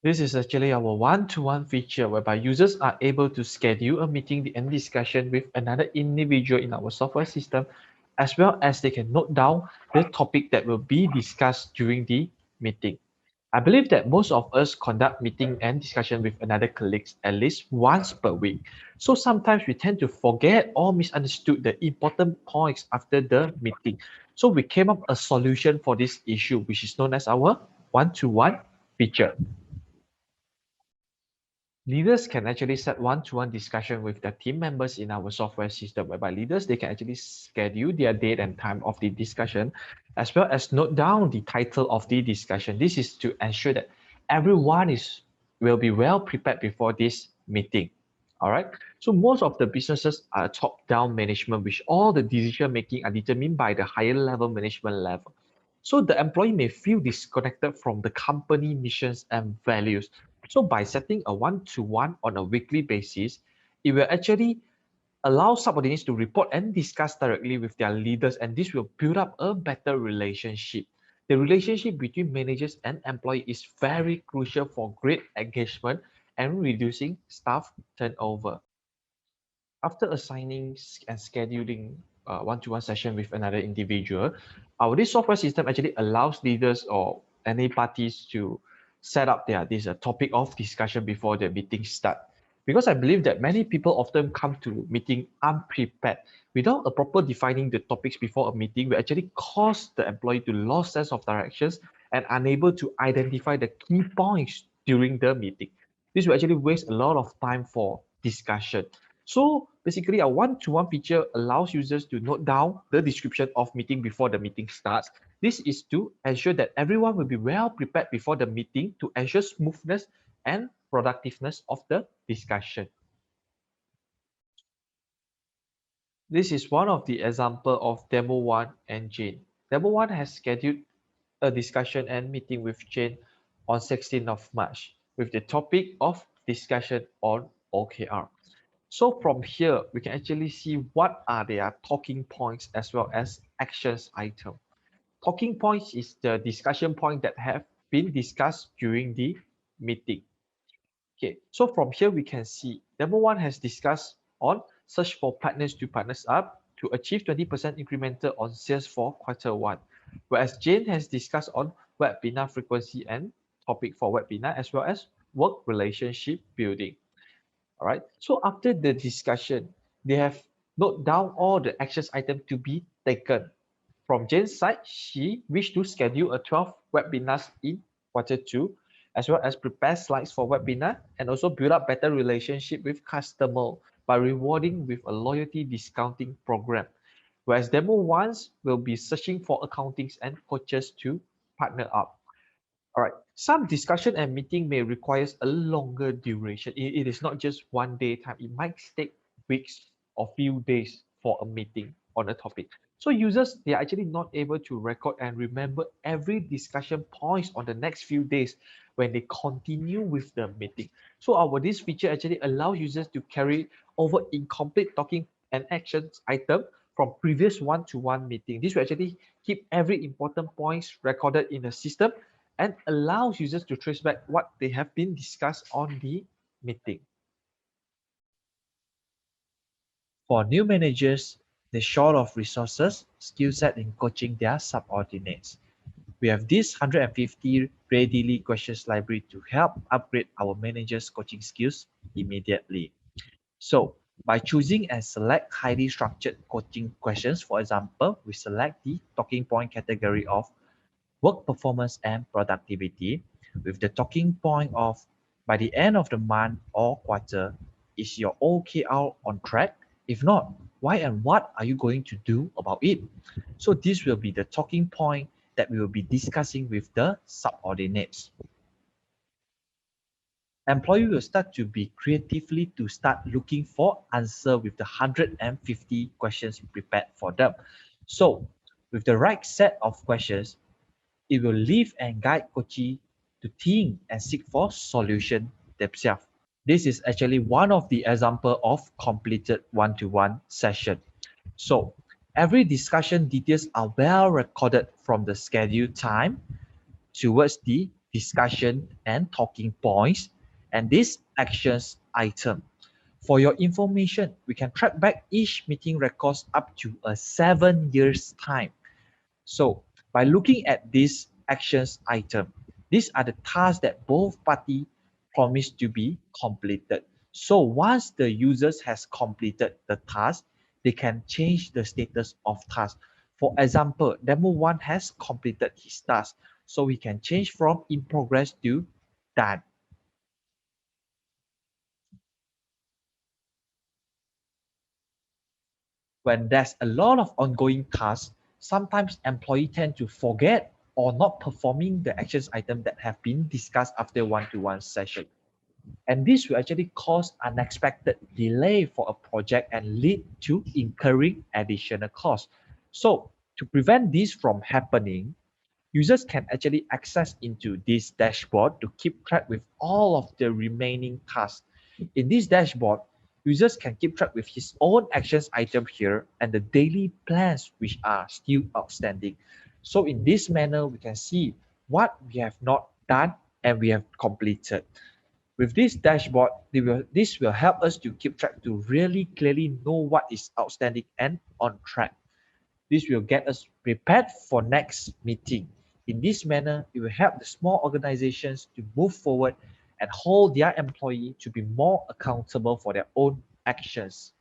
This is actually our one-to-one feature whereby users are able to schedule a meeting and discussion with another individual in our software system, as well as they can note down the topic that will be discussed during the meeting. I believe that most of us conduct meeting and discussion with another colleagues at least once per week. So sometimes we tend to forget or misunderstood the important points after the meeting. So we came up a solution for this issue, which is known as our one-to-one feature. Leaders can actually set one-to-one discussion with the team members in our software system, whereby leaders, they can actually schedule their date and time of the discussion, as well as note down the title of the discussion. This is to ensure that everyone will be well prepared before this meeting. All right. So most of the businesses are top-down management, which all the decision making are determined by the higher level management level. So the employee may feel disconnected from the company missions and values. So by setting a one-to-one on a weekly basis, it will actually allow subordinates to report and discuss directly with their leaders, and this will build up a better relationship. The relationship between managers and employee is very crucial for great engagement and reducing staff turnover. After assigning and scheduling one-to-one session with another individual, our this software system actually allows leaders or any parties to set up this topic of discussion before the meeting start. Because I believe that many people often come to meeting unprepared. Without a proper defining the topics before a meeting, will actually cause the employee to lose sense of directions and unable to identify the key points during the meeting. This will actually waste a lot of time for discussion. So basically, a one-to-one feature allows users to note down the description of meeting before the meeting starts. This is to ensure that everyone will be well prepared before the meeting to ensure smoothness and productiveness of the discussion. This is one of the example of Demo 1 and Jane. Demo 1 has scheduled a discussion and meeting with Jane on 16th of March with the topic of discussion on OKR. So from here, we can actually see what are their talking points as well as actions item. Talking points is the discussion point that have been discussed during the meeting. Okay, so from here we can see number one has discussed on search for partners to partners up to achieve 20% incremental on sales for quarter one. Whereas Jane has discussed on webinar frequency and topic for webinar as well as work relationship building. All right. So after the discussion, they have note down all the actions item to be taken. From Jane's side, she wished to schedule a 12 webinars in quarter two, as well as prepare slides for webinar and also build up better relationship with customer by rewarding with a loyalty discounting program. Whereas demo ones will be searching for accountings and coaches to partner up. All right. Some discussion and meeting may require a longer duration. It is not just one day time. It might take weeks or few days for a meeting on a topic. So users, they are actually not able to record and remember every discussion points on the next few days when they continue with the meeting. So this feature actually allows users to carry over incomplete talking and actions item from previous one-to-one meeting. This will actually keep every important points recorded in the system and allows users to trace back what they have been discussed on the meeting. For new managers, they're short of resources, skill set in coaching their subordinates. We have this 150 readily questions library to help upgrade our managers' coaching skills immediately. So by choosing and select highly structured coaching questions, for example, we select the talking point category of work performance and productivity with the talking point of by the end of the month or quarter, is your OKR on track? If not, why and what are you going to do about it? So this will be the talking point that we will be discussing with the subordinates. Employee will start to be creatively to start looking for answer with the 150 questions prepared for them. So with the right set of questions, it will lead and guide coachee to think and seek for solution themselves. This is actually one of the example of completed one-to-one session. So every discussion details are well recorded from the scheduled time towards the discussion and talking points, and this actions item. For your information, we can track back each meeting records up to a 7 years time. So by looking at this actions item, these are the tasks that both parties promise to be completed. So once the users has completed the task, they can change the status of task. For example, demo one has completed his task, so we can change from in progress to done. When there's a lot of ongoing tasks, sometimes employees tend to forget or not performing the actions item that have been discussed after one-to-one session. And this will actually cause unexpected delay for a project and lead to incurring additional costs. So to prevent this from happening, users can actually access into this dashboard to keep track with all of the remaining tasks. In this dashboard, users can keep track with his own actions item here and the daily plans which are still outstanding. So in this manner, we can see what we have not done and we have completed. With this dashboard, this will help us to keep track to really clearly know what is outstanding and on track. This will get us prepared for next meeting. In this manner, it will help the small organizations to move forward and hold their employee to be more accountable for their own actions.